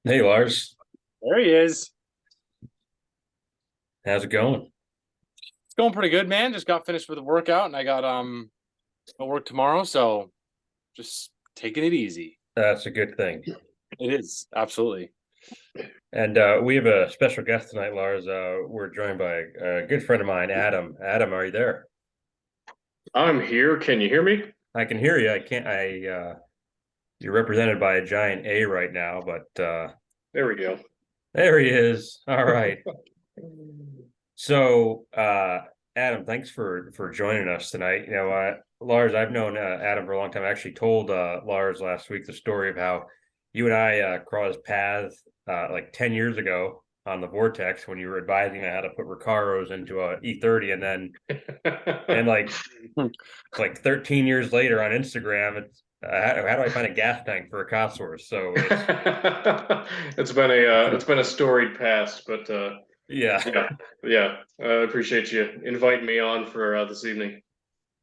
Hey Lars, There he is. how's it going? It's going pretty good, man. Just got finished with a workout and I got at work tomorrow, so just taking it easy. That's a good thing. It is, absolutely. And we have a special guest tonight, Lars. We're joined by a good friend of mine, Adam. Adam, are you there? I'm here. Can you hear me? I can hear you. I can't. You're represented by a giant A right now, but There we go. there he is. All right. So, Adam, thanks for joining us tonight. Lars, I've known Adam for a long time. I actually told Lars last week the story of how you and I crossed paths like 10 years ago on the Vortex when you were advising me how to put Recaros into a E30, and then and like 13 years later on Instagram, it's how do I find a gas tank for a cop source? So it's been a storied past, but yeah. yeah. I appreciate you inviting me on for this evening.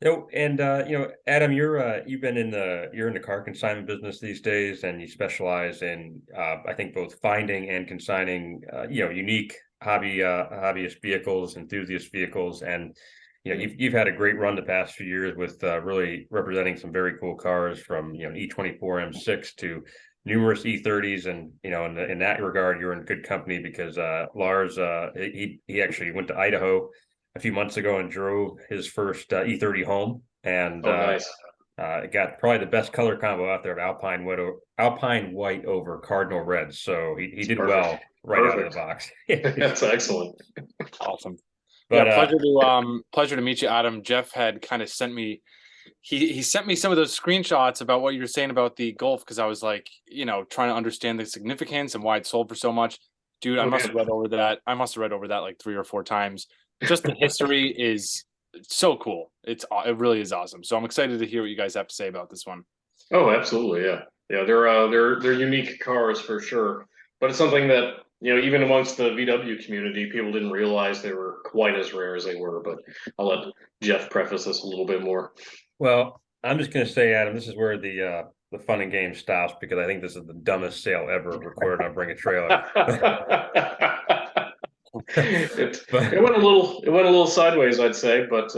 Adam, you're in the car consignment business these days, and you specialize in I think both finding and consigning unique hobbyist vehicles, enthusiast vehicles, and you've had a great run the past few years with really representing some very cool cars from E24 M6 to numerous E30s, and in that regard you're in good company because Lars he actually went to Idaho a few months ago and drove his first E30 home, and Oh, nice. got probably the best color combo out there of Alpine white over Cardinal red. So he It's did perfect. well right out of the Perfect. box. That's excellent. Awesome. Yeah, But pleasure to meet you, Adam. Jeff had kind of sent me he sent me some of those screenshots about what you were saying about the Golf because I was like, trying to understand the significance and why it sold for so much. Dude, I must Okay. have read over that. I must have read over that like 3 or 4 times. Just the history is so cool. It really is awesome. So I'm excited to hear what you guys have to say about this one. Oh, absolutely. Yeah. Yeah. They're unique cars for sure, but it's something that even amongst the VW community, people didn't realize they were quite as rare as they were. But I'll let Jeff preface this a little bit more. well, I'm just going to say, Adam, this is where the fun and game stops because I think this is the dumbest sale ever recorded on Bring a Trailer. it But it went a little sideways, I'd say, but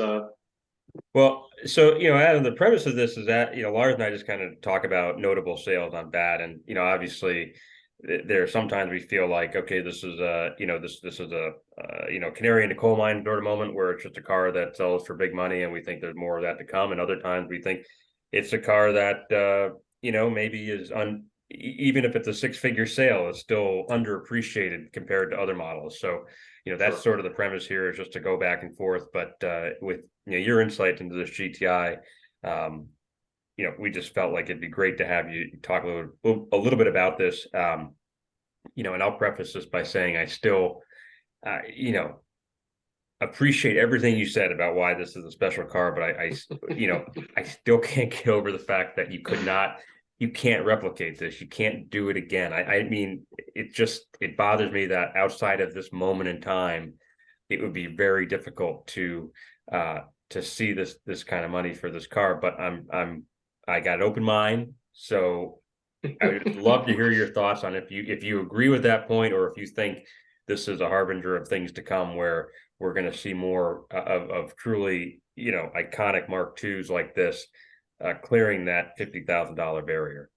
Well, so Adam, the premise of this is that Lars and I just kind of talk about notable sales on bad, and obviously there sometimes we feel like okay, this is this is a canary in the coal mine sort of moment where it's just a car that sells for big money, and we think there's more of that to come, and other times we think it's a car that maybe is even if it's a six-figure sale, it's still underappreciated compared to other models. So that's sure. sort of the premise here is just to go back and forth. But with your insight into this GTI, we just felt like it'd be great to have you talk a little bit about this. And I'll preface this by saying I still, appreciate everything you said about why this is a special car, but I still can't get over the fact that you can't replicate this. You can't do it again. I mean, it bothers me that outside of this moment in time, it would be very difficult to see this kind of money for this car. But I got an open mind, so I would love to hear your thoughts on if you agree with that point, or if you think this is a harbinger of things to come, where we're going to see more of truly iconic Mark IIs like this clearing that $50,000 barrier.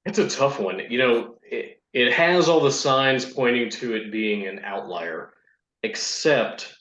It's a tough one. It has all the signs pointing to it being an outlier, except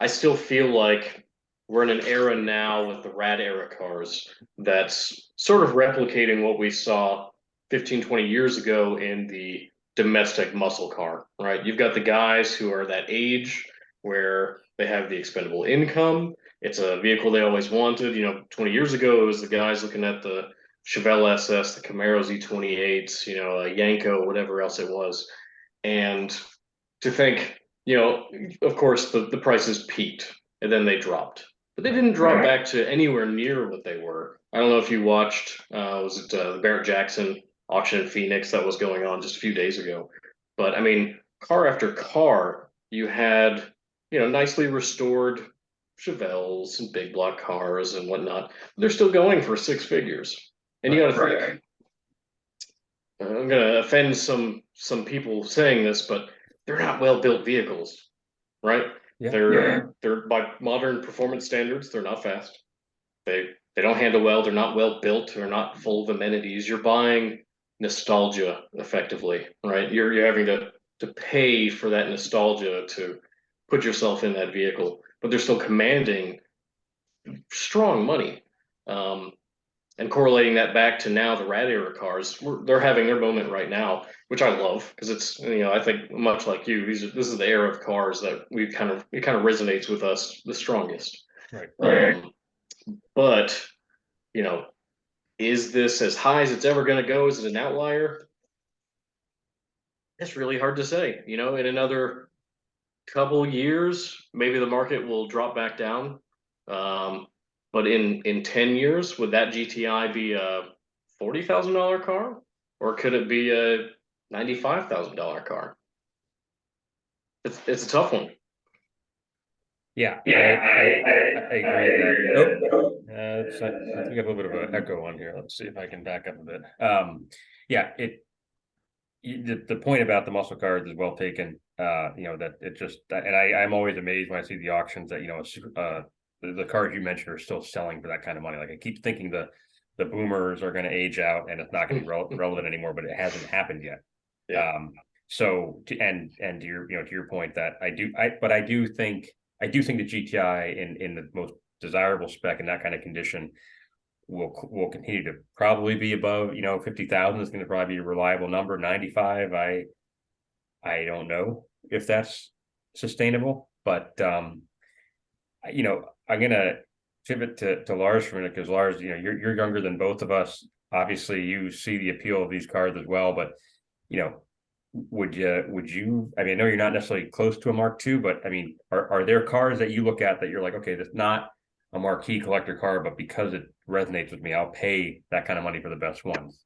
I still feel like we're in an era now with the rad era cars that's sort of replicating what we saw 15, 20 years ago in the domestic muscle car, right? You've got the guys who are that age where they have the expendable income. It's a vehicle they always wanted. 20 years ago, it was the guys looking at the Chevelle SS, the Camaro Z28s, a Yanko, whatever else it was. And to think, of course, the prices peaked and then they dropped, but they Right. didn't drop back to anywhere near what they were. I don't know if you watched, was it the Barrett Jackson auction in Phoenix that was going on just a few days ago? But I mean, car after car, you had, nicely restored Chevelles and big block cars and whatnot. They're still going for six figures. And you got to think, I'm gonna offend some people saying this, but they're not well built vehicles, right? Yeah. They're by modern performance standards, they're not fast. They don't handle well. They're not well built. They're not full of amenities. You're buying nostalgia effectively, right? You're having to pay for that nostalgia to put yourself in that vehicle, but they're still commanding strong money. Um, and correlating that back to now the rad era cars, they're having their moment right now, which I love because it's, I think much like you, this is the era of cars that it kind of resonates with us the strongest. Right. But you know, is this as high as it's ever going to go? Is it an outlier? It's really hard to say. In another couple years, maybe the market will drop back down. Um, but in 10 years, would that GTI be a $40,000 car, or could it be a $95,000 car? It's a tough one. Yeah, I agree with that. Oh, I think we got a little bit of an echo on here. Let's see if I can back up a bit. Yeah, the point about the muscle cars is well taken. That it just, and I'm always amazed when I see the auctions that the cars you mentioned are still selling for that kind of money. Like I keep thinking the boomers are going to age out and it's not going to be relevant anymore, but it hasn't happened yet. Yeah. So and to your point that I do think the GTI in the most desirable spec in that kind of condition will continue to probably be above 50,000 is going to probably be a reliable number. 95, I don't know if that's sustainable, but I'm gonna pivot to Lars for a minute because Lars, you're younger than both of us. Obviously, you see the appeal of these cars as well, but would you, I mean, I know you're not necessarily close to a Mark II, but I mean, are there cars that you look at that you're like, okay, that's not a marquee collector car, but because it resonates with me, I'll pay that kind of money for the best ones?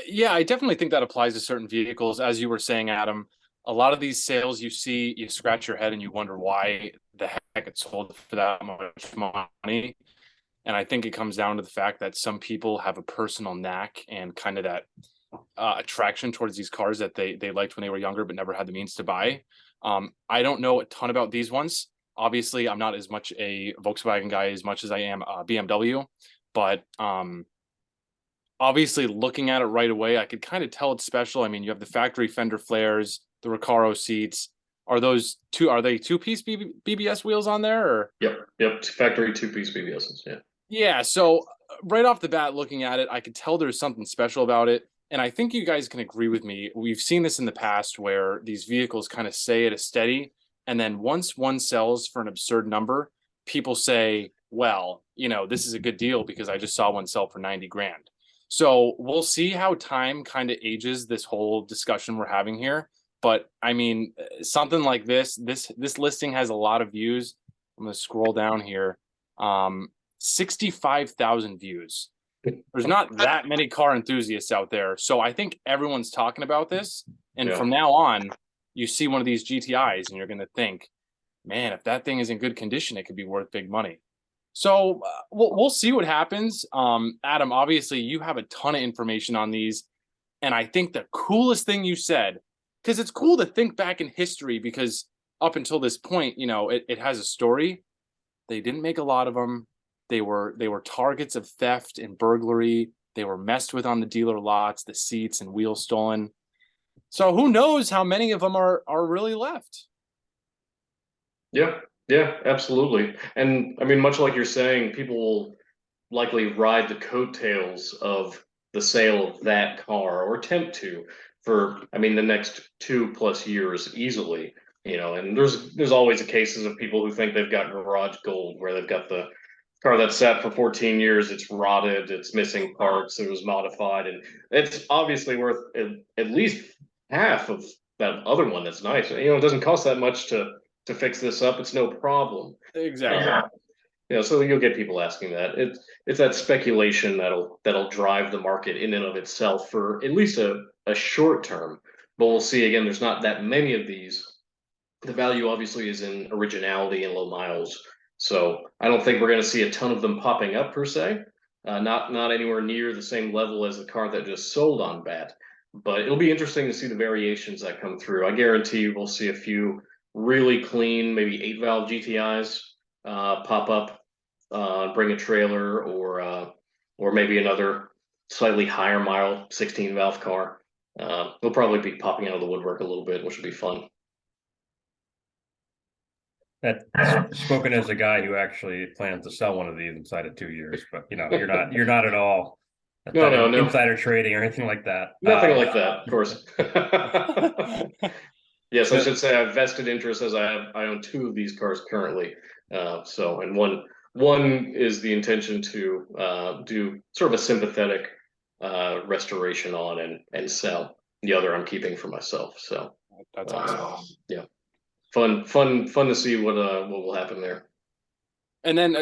Yeah, I definitely think that applies to certain vehicles. As you were saying, Adam, a lot of these sales you see, you scratch your head and you wonder why the heck it sold for that much money. And I think it comes down to the fact that some people have a personal knack and kind of that attraction towards these cars that they liked when they were younger but never had the means to buy. I don't know a ton about these ones. Obviously, I'm not as much a Volkswagen guy as much as I am BMW, but obviously looking at it right away, I could kind of tell it's special. I mean, you have the factory fender flares, the Recaro seats. Are they two-piece BBS wheels on there? Or? Yep. Factory two-piece BBSs. Yeah. Yeah. So right off the bat, looking at it, I could tell there's something special about it. And I think you guys can agree with me. We've seen this in the past where these vehicles kind of stay at a steady. And then once one sells for an absurd number, people say, well, this is a good deal because I just saw one sell for 90 grand. So we'll see how time kind of ages this whole discussion we're having here. But I mean, something like this listing has a lot of views. I'm going to scroll down here. 65,000 views. There's not that many car enthusiasts out there. So I think everyone's talking about this. And from now on, you see one of these GTIs and you're going to think, man, if that thing is in good condition, it could be worth big money. So we'll see what happens. Adam, obviously you have a ton of information on these. And I think the coolest thing you said, because it's cool to think back in history, because up until this point, it has a story. They didn't make a lot of them. They were targets of theft and burglary. They were messed with on the dealer lots, the seats and wheels stolen. So who knows how many of them are really left? Yeah, absolutely. And I mean, much like you're saying, people will likely ride the coattails of the sale of that car or attempt to for, I mean, the next 2+ years easily. And there's always the cases of people who think they've got garage gold, where they've got the car that's sat for 14 years, it's rotted, it's missing parts, it was modified, and it's obviously worth at least half of that other one that's nice. It doesn't cost that much to fix this up. It's no problem. Exactly. So you'll get people asking that. It's that speculation that'll drive the market in and of itself for at least a short term. But we'll see. Again, there's not that many of these. The value obviously is in originality and low miles. So I don't think we're going to see a ton of them popping up per se. not anywhere near the same level as the car that just sold on BAT. But it'll be interesting to see the variations that come through. I guarantee you we'll see a few really clean, maybe 8-valve GTIs pop up, bring a trailer, or maybe another slightly higher mile 16-valve car. They'll probably be popping out of the woodwork a little bit, which will be fun. That spoken as a guy who actually plans to sell one of these inside of 2 years, but you're not at all No. insider trading or anything like that. Nothing like that, of course. Yes, I should say I have vested interest as I own 2 of these cars currently. And one is the intention to do sort of a sympathetic restoration on and sell. The other I'm keeping for myself. So That's awesome. Yeah, fun to see what will happen there. And then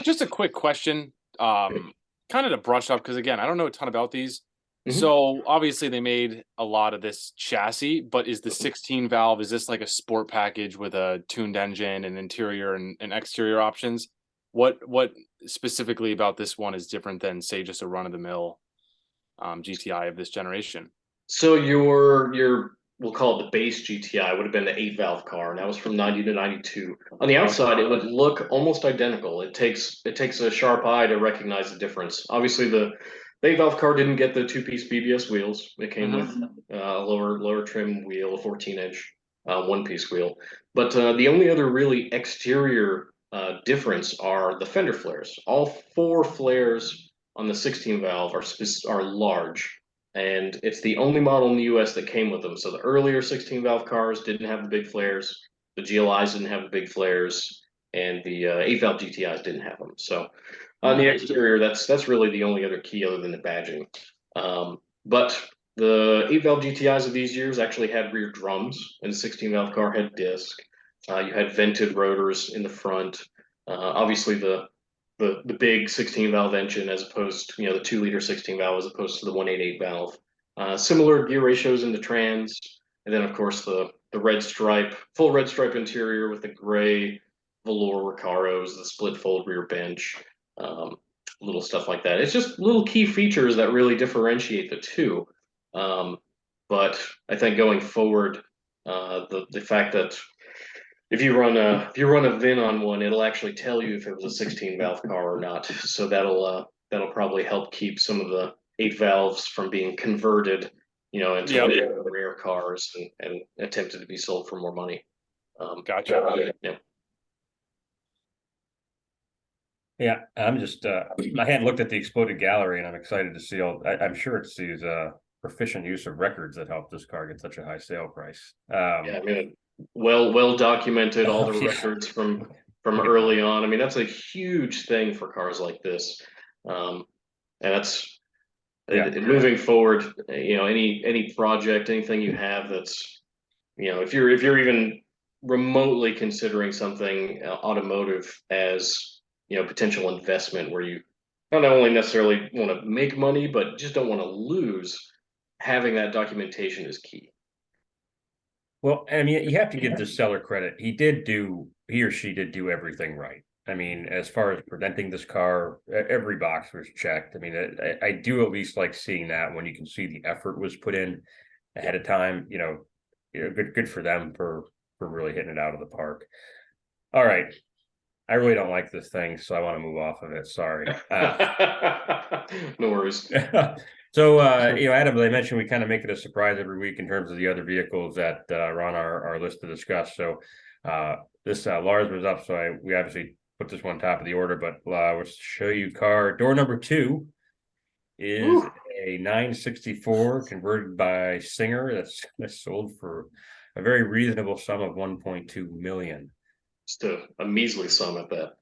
just a quick question, kind of to brush up, because again, I don't know a ton about these. So obviously they made a lot of this chassis, but is the 16 valve, is this like a sport package with a tuned engine and interior and exterior options? What specifically about this one is different than, say, just a run-of-the-mill GTI of this generation? So your we'll call it the base GTI would have been the 8-valve car, and that was from 90 to 92. On the outside, it would look almost identical. It takes a sharp eye to recognize the difference. Obviously, the 8-valve car didn't get the 2-piece BBS wheels. It came with a lower trim wheel, a 14-inch 1-piece wheel. But the only other really exterior difference are the fender flares. All 4 flares on the 16-valve are large. And it's the only model in the US that came with them. So the earlier 16-valve cars didn't have the big flares. The GLIs didn't have the big flares. And the 8-valve GTIs didn't have them. So on the exterior, that's really the only other key other than the badging. But the 8-valve GTIs of these years actually had rear drums, and the 16-valve car had disc. You had vented rotors in the front. Obviously, the big 16-valve engine as opposed to the 2-liter 16-valve as opposed to the 1.88 valve. Similar gear ratios in the trans, and then of course the red stripe, full red stripe interior with the gray velour Recaros, the split fold rear bench, little stuff like that. It's just little key features that really differentiate the two. But I think going forward, the fact that if you run a VIN on one, it'll actually tell you if it was a 16-valve car or not. So that'll probably help keep some of the 8 valves from being converted, into rare cars and attempted to be sold for more money. Gotcha. Yeah. Yeah, I'm just I hadn't looked at the exploded gallery, and I'm excited to see I'm sure it's these proficient use of records that helped this car get such a high sale price. I mean, well documented, all the records from early on. I mean, that's a huge thing for cars like this, and that's moving forward. Any project, anything you have that's, if you're even remotely considering something automotive as potential investment, where you not only necessarily want to make money but just don't want to lose, having that documentation is key. Well, I mean, you have to give the seller credit. He or she did do everything right. I mean, as far as presenting this car, every box was checked. I mean, I do at least like seeing that when you can see the effort was put in ahead of time. Good for them for really hitting it out of the park. All right. I really don't like this thing, so I want to move off of it. Sorry. No worries. So, Adam, I mentioned we kind of make it a surprise every week in terms of the other vehicles that are on our list to discuss. So, this Lars was up, so we obviously put this one top of the order. But we'll show you car door number 2 is a 964 converted by Singer that's sold for a very reasonable sum of 1.2 million. Just a measly sum at that.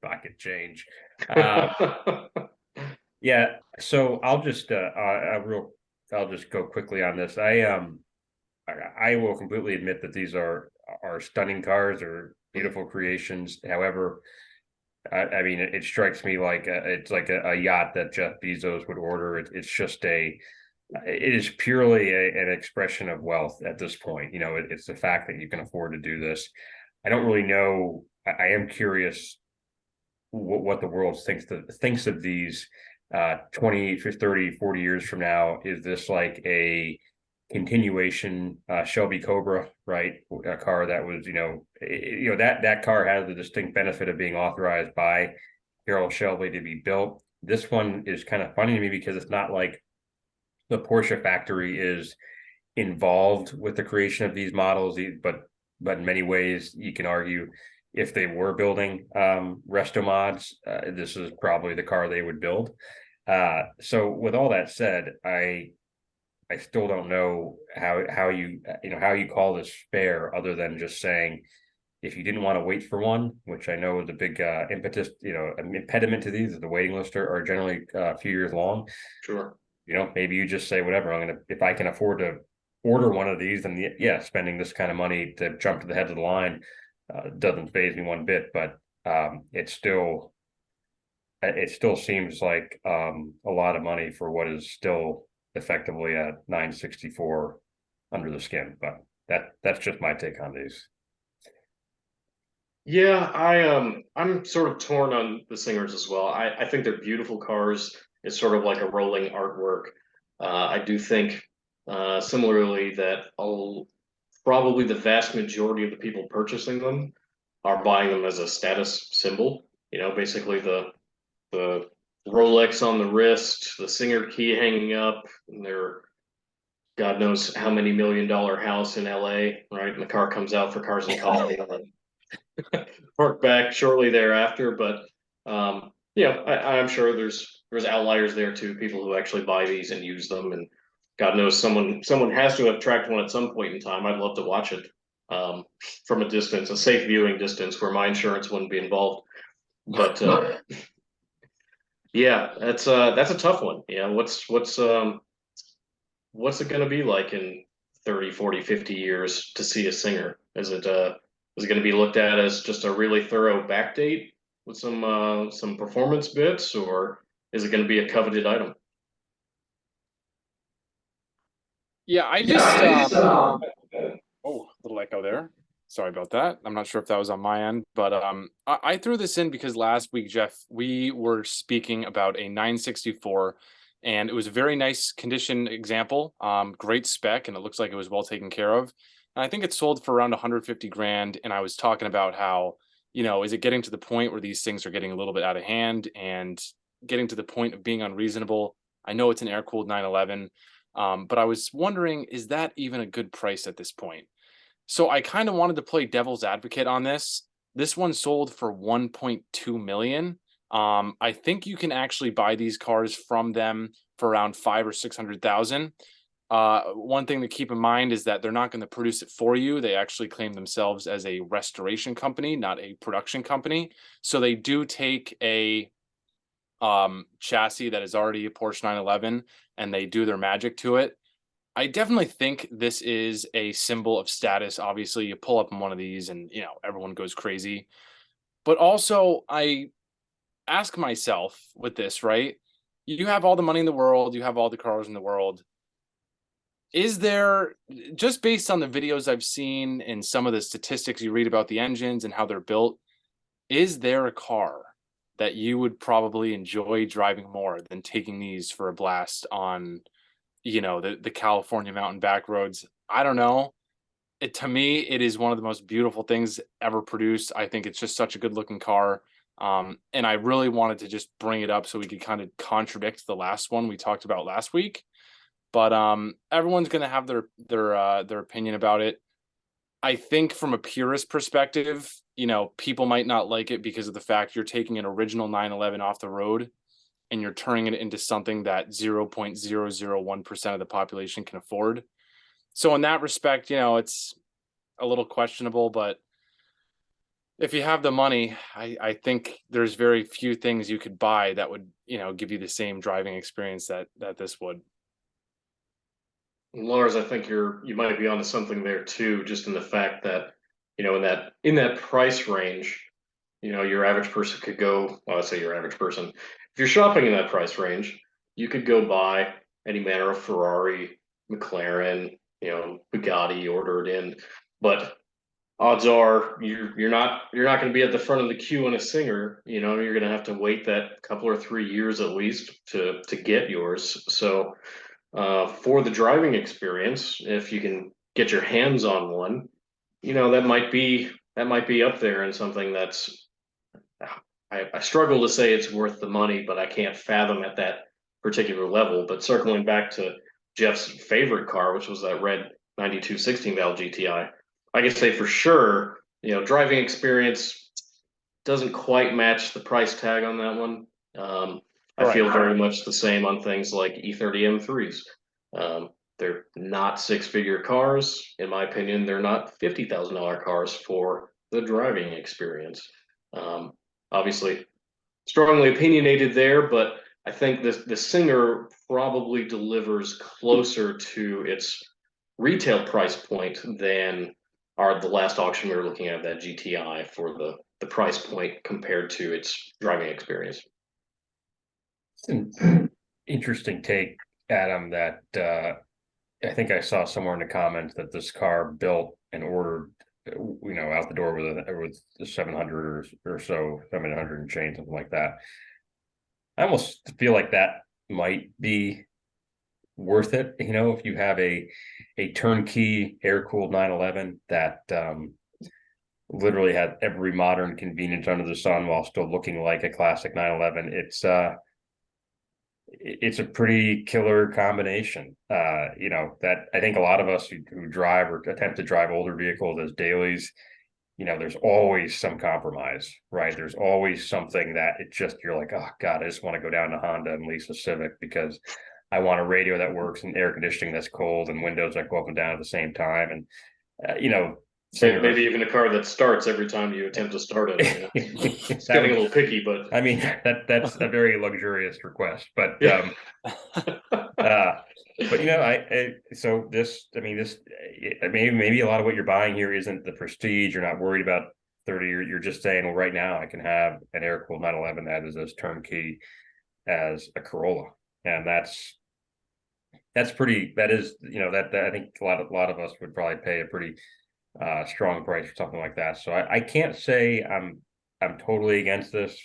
Pocket change. Yeah, so I'll just go quickly on this. I will completely admit that these are stunning cars or beautiful creations. However, I mean, it strikes me like it's like a yacht that Jeff Bezos would order. It is purely an expression of wealth at this point. It's the fact that you can afford to do this. I don't really know. I am curious what the world thinks of these 20, 30, 40 years from now. Is this like a continuation Shelby Cobra, right? A car that was, that car has the distinct benefit of being authorized by Harold Shelby to be built. This one is kind of funny to me because it's not like the Porsche factory is involved with the creation of these models, but in many ways you can argue if they were building resto mods, this is probably the car they would build. So with all that said, I still don't know how you call this fair, other than just saying if you didn't want to wait for one, which I know is a big impetus, impediment to these, is the waiting list are generally a few years long. Sure. Maybe you just say whatever, if I can afford to order one of these, then spending this kind of money to jump to the head of the line doesn't faze me one bit. But it still seems like a lot of money for what is still effectively at 964 under the skin. But that's just my take on these. Yeah, I'm sort of torn on the Singers as well. I think they're beautiful cars. It's sort of like a rolling artwork. I do think similarly that probably the vast majority of the people purchasing them are buying them as a status symbol. Basically the Rolex on the wrist, the Singer key hanging up, and their God knows how many $1 million house in LA, right? And the car comes out for Cars and Coffee and park back shortly thereafter. But I'm sure there's outliers there too, people who actually buy these and use them, and God knows someone has to have tracked one at some point in time. I'd love to watch it from a distance, a safe viewing distance where my insurance wouldn't be involved. But yeah, that's a tough one. Yeah, what's it going to be like in 30, 40, 50 years to see a Singer? Is it going to be looked at as just a really thorough backdate with some performance bits, or is it going to be a coveted item? Yeah, I just oh, little echo there. Sorry about that. I'm not sure if that was on my end, but I threw this in because last week, Jeff, we were speaking about a 964, and it was a very nice condition example, great spec, and it looks like it was well taken care of. And I think it sold for around 150 grand, and I was talking about how, is it getting to the point where these things are getting a little bit out of hand and getting to the point of being unreasonable? I know it's an air-cooled 911, but I was wondering, is that even a good price at this point? So I kind of wanted to play devil's advocate on this. This one sold for 1.2 million. I think you can actually buy these cars from them for around 500,000 or 600,000. One thing to keep in mind is that they're not going to produce it for you. They actually claim themselves as a restoration company, not a production company. So they do take a chassis that is already a Porsche 911 and they do their magic to it. I definitely think this is a symbol of status. Obviously, you pull up on one of these and, everyone goes crazy. But also, I ask myself with this, right? You have all the money in the world, you have all the cars in the world. Is there, just based on the videos I've seen and some of the statistics you read about the engines and how they're built, is there a car that you would probably enjoy driving more than taking these for a blast on the California mountain back roads? I don't know. To me, it is one of the most beautiful things ever produced. I think it's just such a good looking car. And I really wanted to just bring it up so we could kind of contradict the last one we talked about last week. But everyone's going to have their opinion about it. I think from a purist perspective, people might not like it because of the fact you're taking an original 911 off the road and you're turning it into something that 0.001% of the population can afford. So in that respect, it's a little questionable, but if you have the money, I think there's very few things you could buy that would, give you the same driving experience that this would. Lars, I think you might be onto something there too, just in the fact that, in that price range, your average person could go, well, let's say your average person, if you're shopping in that price range, you could go buy any manner of Ferrari, McLaren, Bugatti, order it in. But odds are you're not going to be at the front of the queue in a Singer. You know, you're going to have to wait that couple or 3 years at least to get yours. So for the driving experience, if you can get your hands on one, you know, that might be up there and something that's I struggle to say it's worth the money, but I can't fathom at that particular level. But circling back to Jeff's favorite car, which was that red 92 16 valve GTI, I can say for sure, you know, driving experience doesn't quite match the price tag on that one. I Right. feel very much the same on things like E30 M3s. They're not six-figure cars. In my opinion, they're not $50,000 cars for the driving experience. Um, Obviously, strongly opinionated there, but I think the Singer probably delivers closer to its retail price point than the last auction we were looking at, that GTI, for the price point compared to its driving experience. It's an interesting take, Adam, that I think I saw somewhere in the comments that this car built and ordered, out the door with 700 or so, 700 and change, something like that. I almost feel like that might be worth it, if you have a turnkey air-cooled 911 that literally had every modern convenience under the sun while still looking like a classic 911. It's a pretty killer combination. That I think a lot of us who drive or attempt to drive older vehicles as dailies, there's always some compromise, right? There's always something that you're like, oh God, I just want to go down to Honda and lease a Civic because I want a radio that works and air conditioning that's cold and windows that go up and down at the same time. And, Maybe even a car that starts every time you attempt to start it. It's getting a little picky, but I mean, that's a very luxurious request, but yeah. maybe a lot of what you're buying here isn't the prestige. You're not worried about 30. You're just saying, well, right now I can have an air cooled 911 that is as turnkey as a Corolla, and that's pretty. That is, that I think a lot of us would probably pay a pretty strong price for something like that. So I can't say I'm totally against this.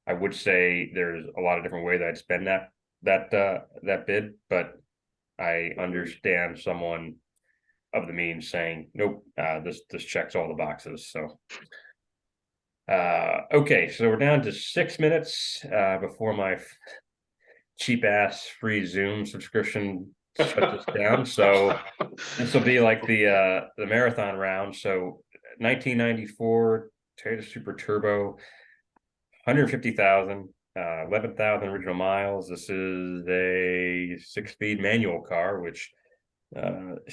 I would say there's a lot of different ways I'd spend that bid, but I understand someone of the means saying, nope, this checks all the boxes. So okay, so we're down to 6 minutes before my cheap ass free Zoom subscription shut this down. So this will be like the marathon round. So 1994 Toyota Supra Turbo, 150,000, 11,000 original miles. This is a 6-speed manual car, which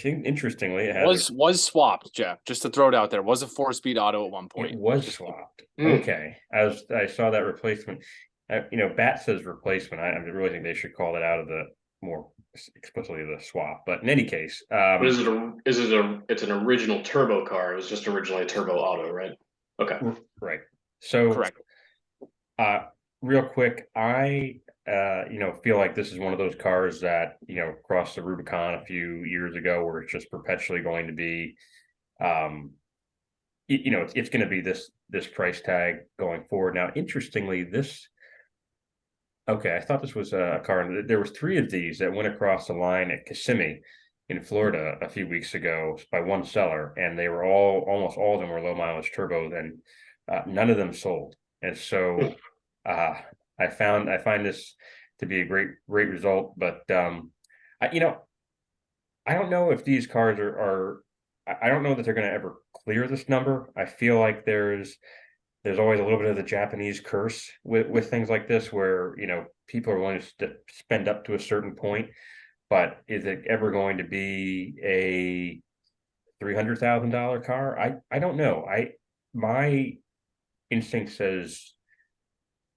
interestingly it has was swapped, Jeff. Just to throw it out there, was a 4-speed auto at one point. It was swapped. Okay, I saw that replacement. BAT says replacement. I really think they should call it out of the more explicitly the swap. But in any case, but it's an original turbo car. It was just originally a turbo auto, right? Okay. Right. So correct. Real quick, I feel like this is one of those cars that, crossed the Rubicon a few years ago where it's just perpetually going to be it's going to be this price tag going forward. Now, interestingly, I thought this was a car. There was 3 of these that went across the line at Kissimmee in Florida a few weeks ago by one seller, and they were almost all of them were low mileage turbos, and none of them sold. And so I find this to be a great result. But I don't know if these cars are I don't know that they're going to ever clear this number. I feel like there's always a little bit of the Japanese curse with things like this, where people are willing to spend up to a certain point, but is it ever going to be a $300,000 car? I don't know. My instinct says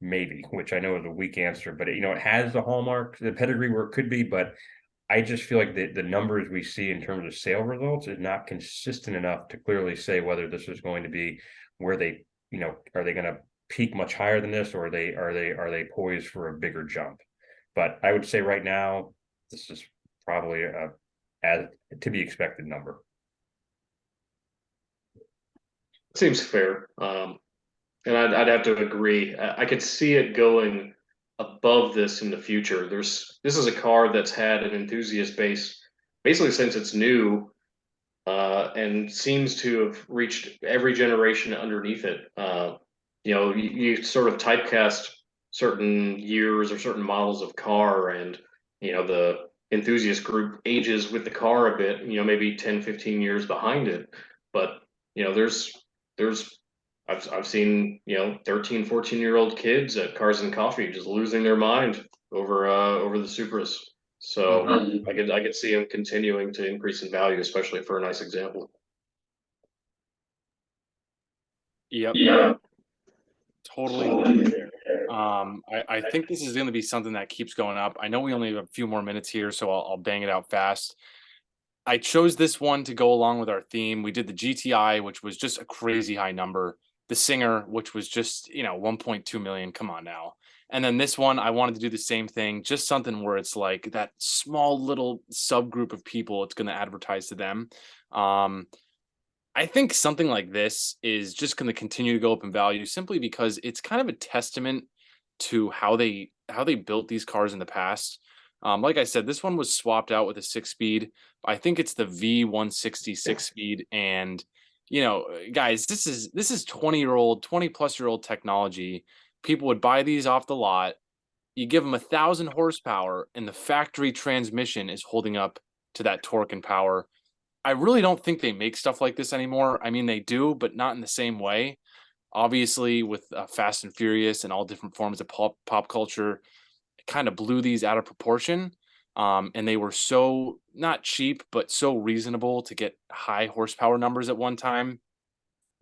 maybe, which I know is a weak answer, but it has the hallmark, the pedigree where it could be, but I just feel like the numbers we see in terms of sale results is not consistent enough to clearly say whether this is going to be where they, are they going to peak much higher than this, or are they poised for a bigger jump? But I would say right now, this is probably as to be expected number. Seems fair. And I'd have to agree. I could see it going above this in the future. This is a car that's had an enthusiast base basically since it's new, and seems to have reached every generation underneath it. You sort of typecast certain years or certain models of car, and the enthusiast group ages with the car a bit, maybe 10, 15 years behind it. But there's I've seen 13, 14-year-old kids at Cars and Coffee just losing their mind over the Supras. So I could see them continuing to increase in value, especially for a nice example. Yep. Yeah. Totally there. I think this is going to be something that keeps going up. I know we only have a few more minutes here, so I'll bang it out fast. I chose this one to go along with our theme. We did the GTI, which was just a crazy high number. The Singer, which was just 1.2 million. Come on now. And then this one, I wanted to do the same thing, just something where it's like that small little subgroup of people it's going to advertise to them. I think something like this is just going to continue to go up in value simply because it's kind of a testament to how they built these cars in the past. Like I said, this one was swapped out with a 6-speed. I think it's the V160 6-speed. And, guys, this is 20-plus-year-old technology. People would buy these off the lot. You give them 1,000 horsepower, and the factory transmission is holding up to that torque and power. I really don't think they make stuff like this anymore. I mean, they do, but not in the same way. Obviously, with Fast and Furious and all different forms of pop culture, it kind of blew these out of proportion. And they were so not cheap, but so reasonable to get high horsepower numbers at one time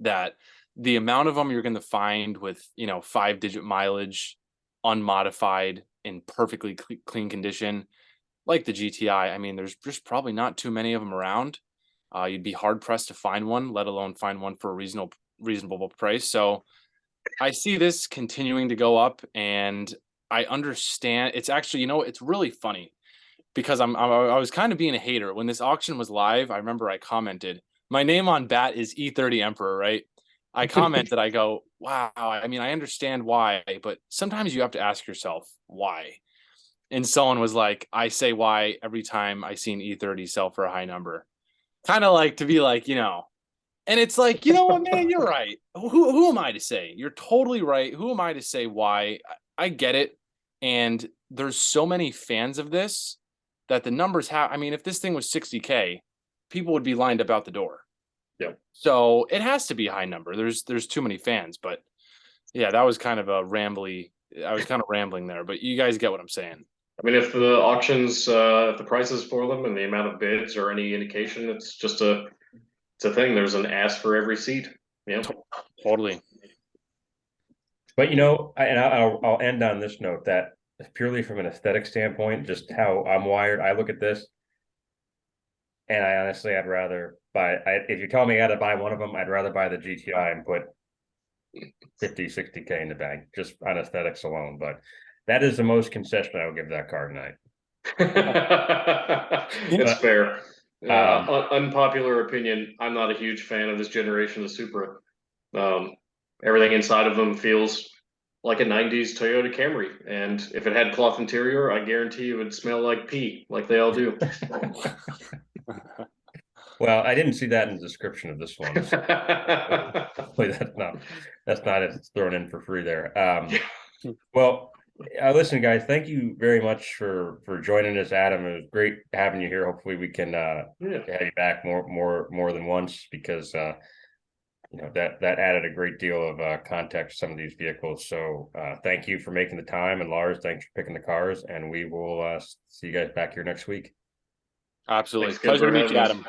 that the amount of them you're going to find with 5-digit mileage, unmodified, in perfectly clean condition, like the GTI. I mean, there's just probably not too many of them around. You'd be hard pressed to find one, let alone find one for a reasonable price. So I see this continuing to go up, and I understand. It's actually, it's really funny because I was kind of being a hater when this auction was live. I remember I commented, my name on bat is E30 Emperor, right? I commented, I go, wow. I mean, I understand why, but sometimes you have to ask yourself why. And someone was like, I say why every time I see an E30 sell for a high number. Kind of like to be like, and it's like, you know what, man, you're right. Who am I to say? You're totally right. Who am I to say why? I get it. And there's so many fans of this that the numbers have. I mean, if this thing was 60K, people would be lined up out the door. Yeah. So it has to be a high number. There's too many fans. But yeah, that was kind of I was kind of rambling there, but you guys get what I'm saying. I mean, if the auctions, if the prices for them and the amount of bids are any indication, it's a thing. There's an ask for every seat. Yeah, totally. But I'll end on this note that purely from an aesthetic standpoint, just how I'm wired, I look at this, and I honestly, I'd rather buy. If you tell me I got to buy one of them, I'd rather buy the GTI and put 50, 60K in the bank just on aesthetics alone. But that is the most concession I will give that car tonight. It's fair. Unpopular opinion. I'm not a huge fan of this generation of Supra. Everything inside of them feels like a 90s Toyota Camry. And if it had cloth interior, I guarantee it would smell like pee, like they all do. Well, I didn't see that in the description of this one. So that's not it's thrown in for free there. Well, listen, guys, thank you very much for joining us, Adam. It was great having you here. Hopefully we can have you back more than once, because that added a great deal of context to some of these vehicles. So thank you for making the time, and Lars, thanks for picking the cars, and we will see you guys back here next week. Absolutely. Pleasure to meet you, Adam.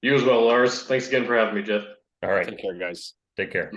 You as well, Lars. Thanks again for having me, Jeff. All right. Take care, guys. Take care.